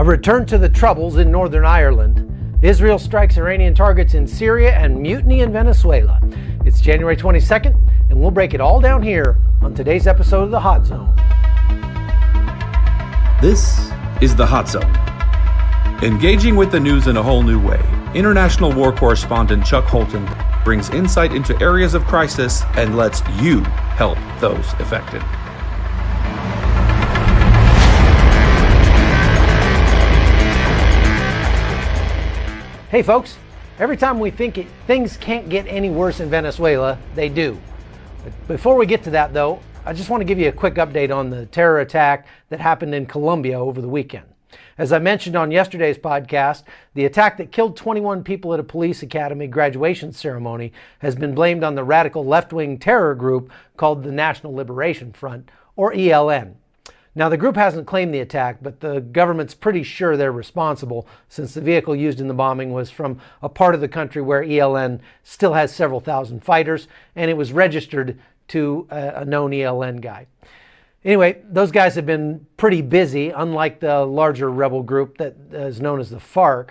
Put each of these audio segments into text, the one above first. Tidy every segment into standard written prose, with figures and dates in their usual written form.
A return to the troubles in Northern Ireland. Israel strikes Iranian targets in Syria and mutiny in Venezuela. It's January 22nd, and we'll break it all down here on today's episode of The Hot Zone. This is The Hot Zone. Engaging with the news in a whole new way, international war correspondent Chuck Holton brings insight into areas of crisis and lets you help those affected. Hey folks, every time we think things can't get any worse in Venezuela, they do. But before we get to that though, I just want to give you a quick update on the terror attack that happened in Colombia over the weekend. As I mentioned on yesterday's podcast, the attack that killed 21 people at a police academy graduation ceremony has been blamed on the radical left-wing terror group called the National Liberation Front, or ELN. Now, the group hasn't claimed the attack, but the government's pretty sure they're responsible since the vehicle used in the bombing was from a part of the country where ELN still has several thousand fighters, and it was registered to a known ELN guy. Anyway, those guys have been pretty busy, unlike the larger rebel group that is known as the FARC,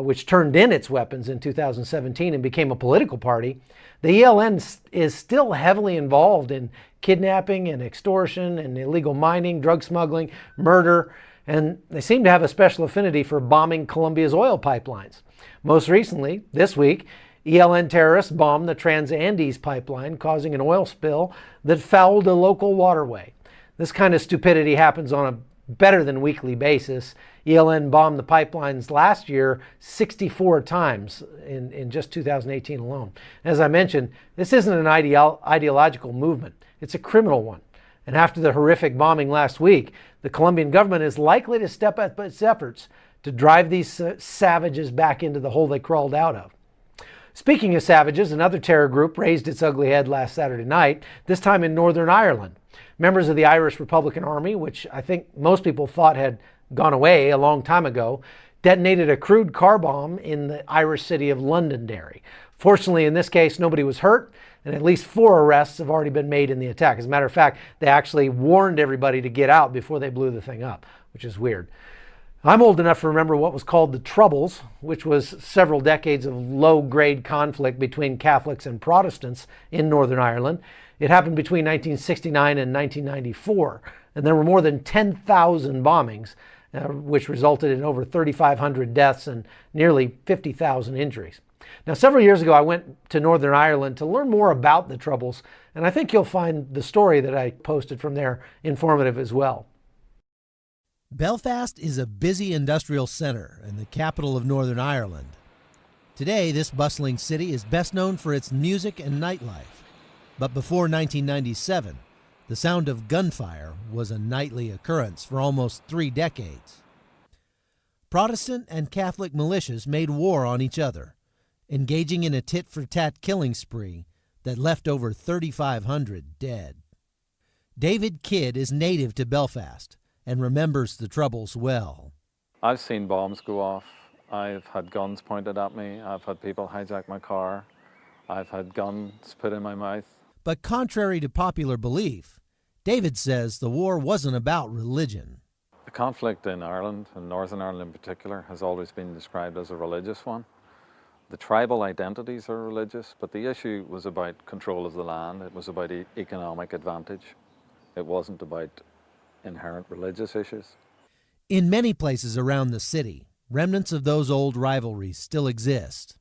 which turned in its weapons in 2017 and became a political party. The ELN is still heavily involved in kidnapping and extortion and illegal mining, drug smuggling, murder, and they seem to have a special affinity for bombing Colombia's oil pipelines. Most recently, this week, ELN terrorists bombed the Trans-Andes pipeline, causing an oil spill that fouled a local waterway. This kind of stupidity happens on a better than weekly basis. ELN bombed the pipelines last year 64 times in just 2018 alone. As I mentioned, this isn't an ideological movement. It's a criminal one. And after the horrific bombing last week, the Colombian government is likely to step up its efforts to drive these savages back into the hole they crawled out of. Speaking of savages, another terror group raised its ugly head last Saturday night, this time in Northern Ireland. Members of the Irish Republican Army, which I think most people thought had gone away a long time ago, detonated a crude car bomb in the Irish city of Londonderry. Fortunately, in this case, nobody was hurt, and at least 4 arrests have already been made in the attack. As a matter of fact, they actually warned everybody to get out before they blew the thing up, which is weird. I'm old enough to remember what was called the Troubles, which was several decades of low-grade conflict between Catholics and Protestants in Northern Ireland. It happened between 1969 and 1994, and there were more than 10,000 bombings, which resulted in over 3,500 deaths and nearly 50,000 injuries. Now, several years ago, I went to Northern Ireland to learn more about the Troubles, and I think you'll find the story that I posted from there informative as well. Belfast is a busy industrial center and the capital of Northern Ireland. Today, this bustling city is best known for its music and nightlife. But before 1997, the sound of gunfire was a nightly occurrence for almost 3 decades. Protestant and Catholic militias made war on each other, engaging in a tit-for-tat killing spree that left over 3,500 dead. David Kidd is native to Belfast and remembers the Troubles well. I've seen bombs go off. I've had guns pointed at me. I've had people hijack my car. I've had guns put in my mouth. But contrary to popular belief, David says the war wasn't about religion. The conflict in Ireland, and Northern Ireland in particular, has always been described as a religious one. The tribal identities are religious, but the issue was about control of the land. It was about economic advantage. It wasn't about inherent religious issues. In many places around the city, remnants of those old rivalries still exist.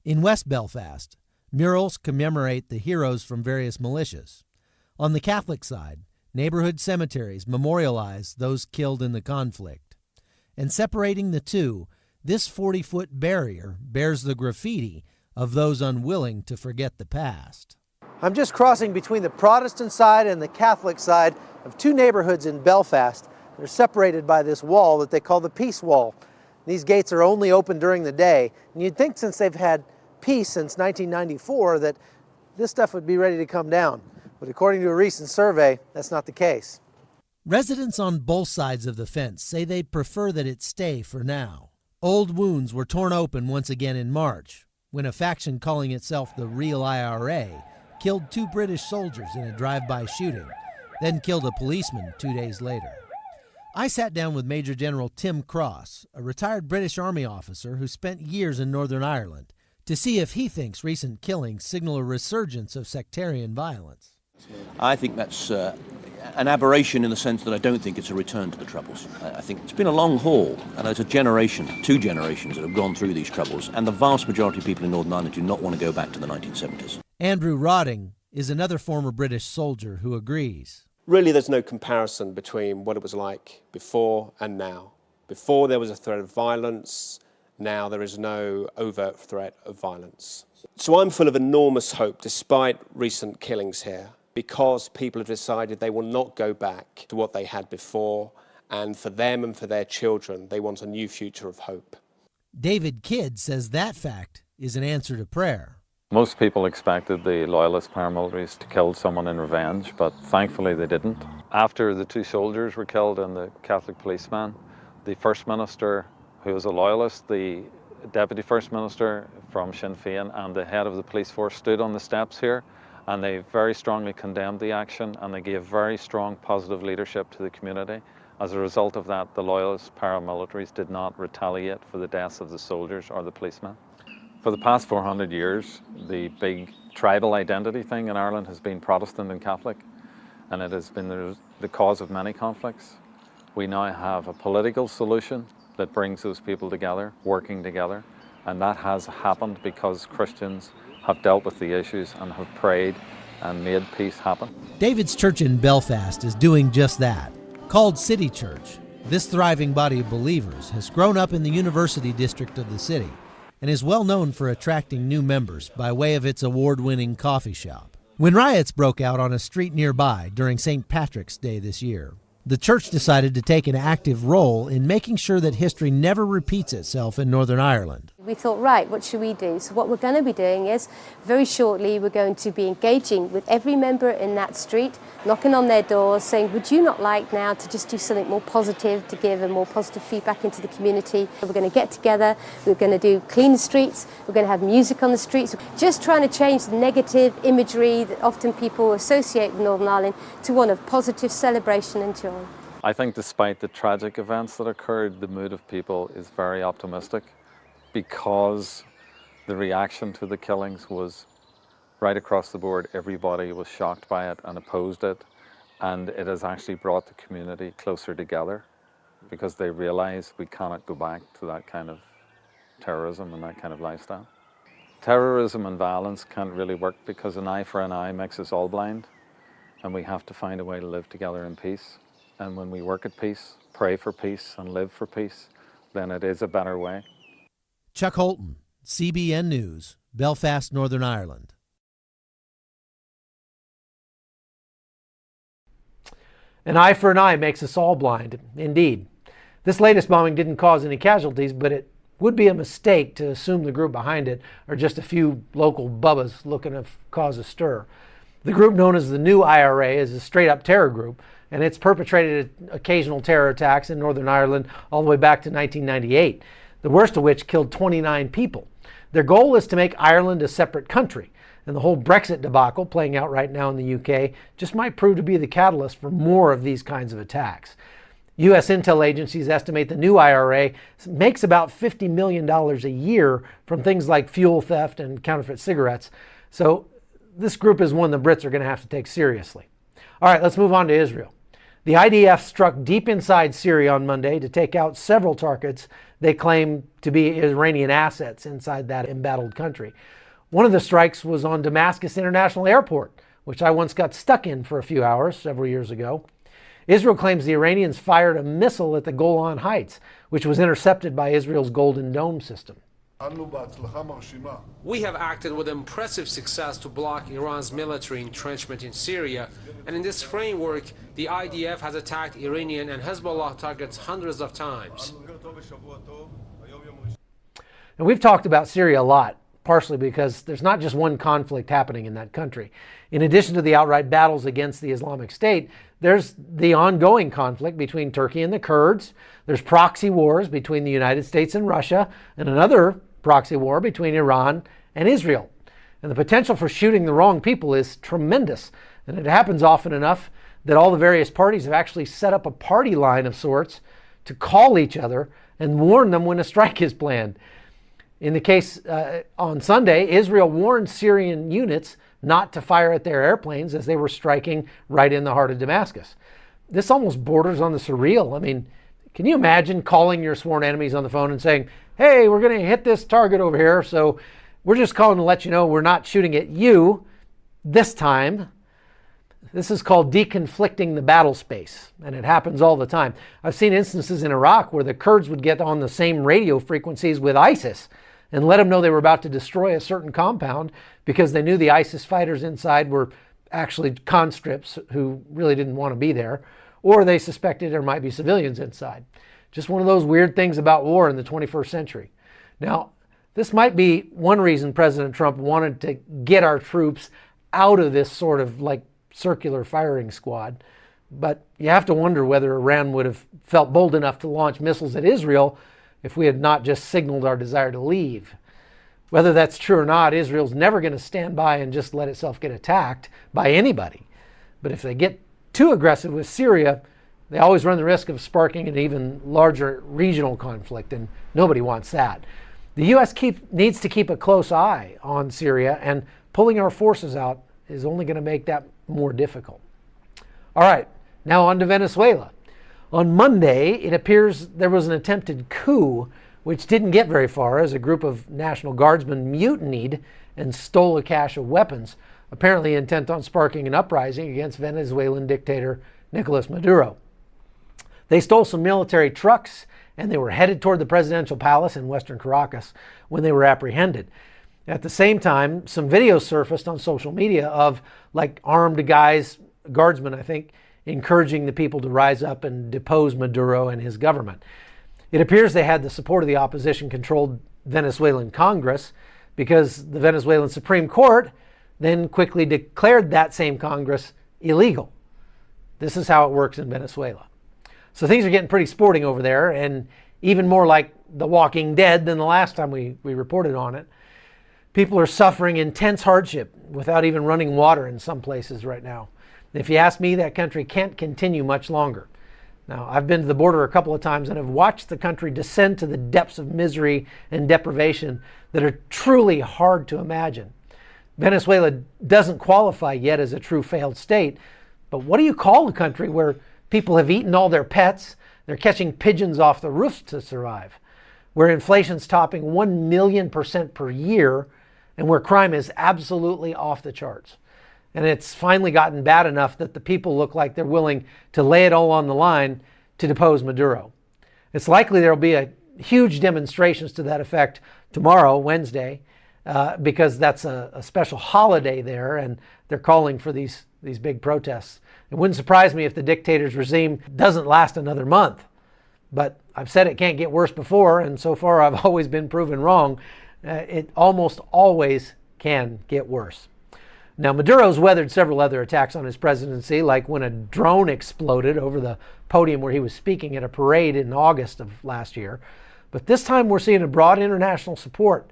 In West Belfast, murals commemorate the heroes from various militias. On the Catholic side, neighborhood cemeteries memorialize those killed in the conflict. And separating the two, this 40-foot barrier bears the graffiti of those unwilling to forget the past. I'm just crossing between the Protestant side and the Catholic side of 2 neighborhoods in Belfast. They're separated by this wall that they call the Peace Wall. These gates are only open during the day, and you'd think since they've had peace since 1994 that this stuff would be ready to come down. But according to a recent survey, that's not the case. Residents on both sides of the fence say they'd prefer that it stay for now. Old wounds were torn open once again in March, when a faction calling itself the Real IRA killed 2 British soldiers in a drive-by shooting, then killed a policeman 2 days later. I sat down with Major General Tim Cross, a retired British Army officer who spent years in Northern Ireland, to see if he thinks recent killings signal a resurgence of sectarian violence. I think that's an aberration in the sense that I don't think it's a return to the Troubles. I think it's been a long haul, and there's a generation, 2 generations that have gone through these Troubles, and the vast majority of people in Northern Ireland do not want to go back to the 1970s. Andrew Rodding is another former British soldier who agrees. Really, there's no comparison between what it was like before and now. Before there was a threat of violence, now there is no overt threat of violence. So I'm full of enormous hope despite recent killings here, because people have decided they will not go back to what they had before, and for them and for their children, they want a new future of hope. David Kidd says that fact is an answer to prayer. Most people expected the loyalist paramilitaries to kill someone in revenge, but thankfully they didn't. After the 2 soldiers were killed and the Catholic policeman, the First Minister, who was a loyalist, the Deputy First Minister from Sinn Féin, and the head of the police force stood on the steps here, and they very strongly condemned the action, and they gave very strong positive leadership to the community. As a result of that, the loyalist paramilitaries did not retaliate for the deaths of the soldiers or the policemen. For the past 400 years, the big tribal identity thing in Ireland has been Protestant and Catholic, and it has been the cause of many conflicts. We now have a political solution that brings those people together, working together, and that has happened because Christians have dealt with the issues and have prayed and made peace happen. David's church in Belfast is doing just that. Called City Church, this thriving body of believers has grown up in the university district of the city and is well known for attracting new members by way of its award-winning coffee shop. When riots broke out on a street nearby during St. Patrick's Day this year, the church decided to take an active role in making sure that history never repeats itself in Northern Ireland. We thought, right, what should we do? So what we're going to be doing is, very shortly, we're going to be engaging with every member in that street, knocking on their doors, saying, would you not like now to just do something more positive, to give a more positive feedback into the community? We're going to get together, we're going to do clean the streets, we're going to have music on the streets, just trying to change the negative imagery that often people associate with Northern Ireland to one of positive celebration and joy. I think despite the tragic events that occurred, the mood of people is very optimistic, because the reaction to the killings was right across the board. Everybody was shocked by it and opposed it, and it has actually brought the community closer together because they realize we cannot go back to that kind of terrorism and that kind of lifestyle. Terrorism and violence can't really work because an eye for an eye makes us all blind, and we have to find a way to live together in peace. And when we work at peace, pray for peace and live for peace, then it is a better way. Chuck Holton, CBN News, Belfast, Northern Ireland. An eye for an eye makes us all blind, indeed. This latest bombing didn't cause any casualties, but it would be a mistake to assume the group behind it are just a few local bubbas looking to cause a stir. The group known as the New IRA is a straight-up terror group, and it's perpetrated occasional terror attacks in Northern Ireland all the way back to 1998. The worst of which killed 29 people. Their goal is to make Ireland a separate country, and the whole Brexit debacle playing out right now in the UK just might prove to be the catalyst for more of these kinds of attacks. U.S. intel agencies estimate the New IRA makes about $50 million a year from things like fuel theft and counterfeit cigarettes, so this group is one the Brits are going to have to take seriously. All right, let's move on to Israel. The IDF struck deep inside Syria on Monday to take out several targets they claim to be Iranian assets inside that embattled country. One of the strikes was on Damascus International Airport, which I once got stuck in for a few hours several years ago. Israel claims the Iranians fired a missile at the Golan Heights, which was intercepted by Israel's Golden Dome system. We have acted with impressive success to block Iran's military entrenchment in Syria, and in this framework, the IDF has attacked Iranian and Hezbollah targets hundreds of times. And we've talked about Syria a lot, partially because there's not just one conflict happening in that country. In addition to the outright battles against the Islamic State, there's the ongoing conflict between Turkey and the Kurds. There's proxy wars between the United States and Russia, and another proxy war between Iran and Israel. And the potential for shooting the wrong people is tremendous, and it happens often enough that all the various parties have actually set up a party line of sorts to call each other and warn them when a strike is planned. In the case on Sunday, Israel warned Syrian units not to fire at their airplanes as they were striking right in the heart of Damascus. This almost borders on the surreal. I mean, can you imagine calling your sworn enemies on the phone and saying, hey, we're going to hit this target over here, so we're just calling to let you know we're not shooting at you this time. This is called deconflicting the battle space, and it happens all the time. I've seen instances in Iraq where the Kurds would get on the same radio frequencies with ISIS and let them know they were about to destroy a certain compound because they knew the ISIS fighters inside were actually conscripts who really didn't want to be there, or they suspected there might be civilians inside. Just one of those weird things about war in the 21st century. Now, this might be one reason President Trump wanted to get our troops out of this sort of like circular firing squad. But you have to wonder whether Iran would have felt bold enough to launch missiles at Israel if we had not just signaled our desire to leave. Whether that's true or not, Israel's never going to stand by and just let itself get attacked by anybody. But if they get too aggressive with Syria, they always run the risk of sparking an even larger regional conflict, and nobody wants that. The U.S. needs to keep a close eye on Syria, and pulling our forces out is only going to make that more difficult. All right, now on to Venezuela. On Monday, it appears there was an attempted coup, which didn't get very far as a group of National Guardsmen mutinied and stole a cache of weapons, apparently intent on sparking an uprising against Venezuelan dictator Nicolas Maduro. They stole some military trucks and they were headed toward the presidential palace in western Caracas when they were apprehended. At the same time, some videos surfaced on social media of like armed guys, guardsmen I think, encouraging the people to rise up and depose Maduro and his government. It appears they had the support of the opposition-controlled Venezuelan Congress because the Venezuelan Supreme Court then quickly declared that same Congress illegal. This is how it works in Venezuela. So things are getting pretty sporting over there, and even more like The Walking Dead than the last time we reported on it. People are suffering intense hardship without even running water in some places right now. If you ask me, that country can't continue much longer. Now, I've been to the border a couple of times and have watched the country descend to the depths of misery and deprivation that are truly hard to imagine. Venezuela doesn't qualify yet as a true failed state, but what do you call a country where people have eaten all their pets, they're catching pigeons off the roofs to survive, where inflation's topping 1,000,000% per year, and where crime is absolutely off the charts? And it's finally gotten bad enough that the people look like they're willing to lay it all on the line to depose Maduro. It's likely there'll be a huge demonstrations to that effect tomorrow, Wednesday, because that's a special holiday there, and they're calling for these big protests. It wouldn't surprise me if the dictator's regime doesn't last another month. But I've said it can't get worse before, and so far I've always been proven wrong. It almost always can get worse. Now, Maduro's weathered several other attacks on his presidency, like when a drone exploded over the podium where he was speaking at a parade in August of last year. But this time we're seeing a broad international support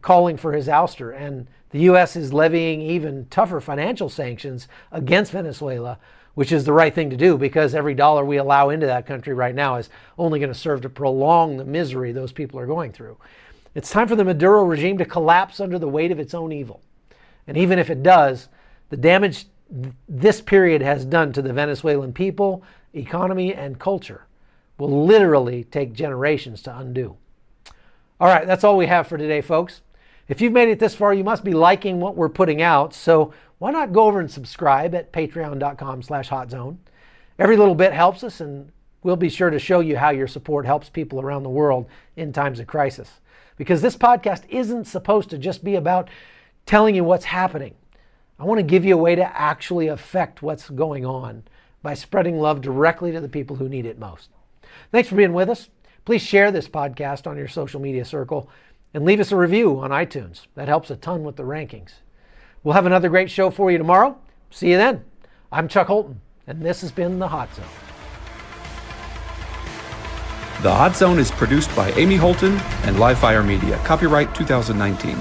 calling for his ouster, and the U.S. is levying even tougher financial sanctions against Venezuela, which is the right thing to do because every dollar we allow into that country right now is only going to serve to prolong the misery those people are going through. It's time for the Maduro regime to collapse under the weight of its own evil. And even if it does, the damage this period has done to the Venezuelan people, economy, and culture will literally take generations to undo. All right, that's all we have for today, folks. If you've made it this far, you must be liking what we're putting out, so why not go over and subscribe at patreon.com/hotzone. Every little bit helps us, and we'll be sure to show you how your support helps people around the world in times of crisis. Because this podcast isn't supposed to just be about telling you what's happening. I want to give you a way to actually affect what's going on by spreading love directly to the people who need it most. Thanks for being with us. Please share this podcast on your social media circle and leave us a review on iTunes. That helps a ton with the rankings. We'll have another great show for you tomorrow. See you then. I'm Chuck Holton, and this has been The Hot Zone. The Hot Zone is produced by Amy Holton and Livefire Media. Copyright 2019.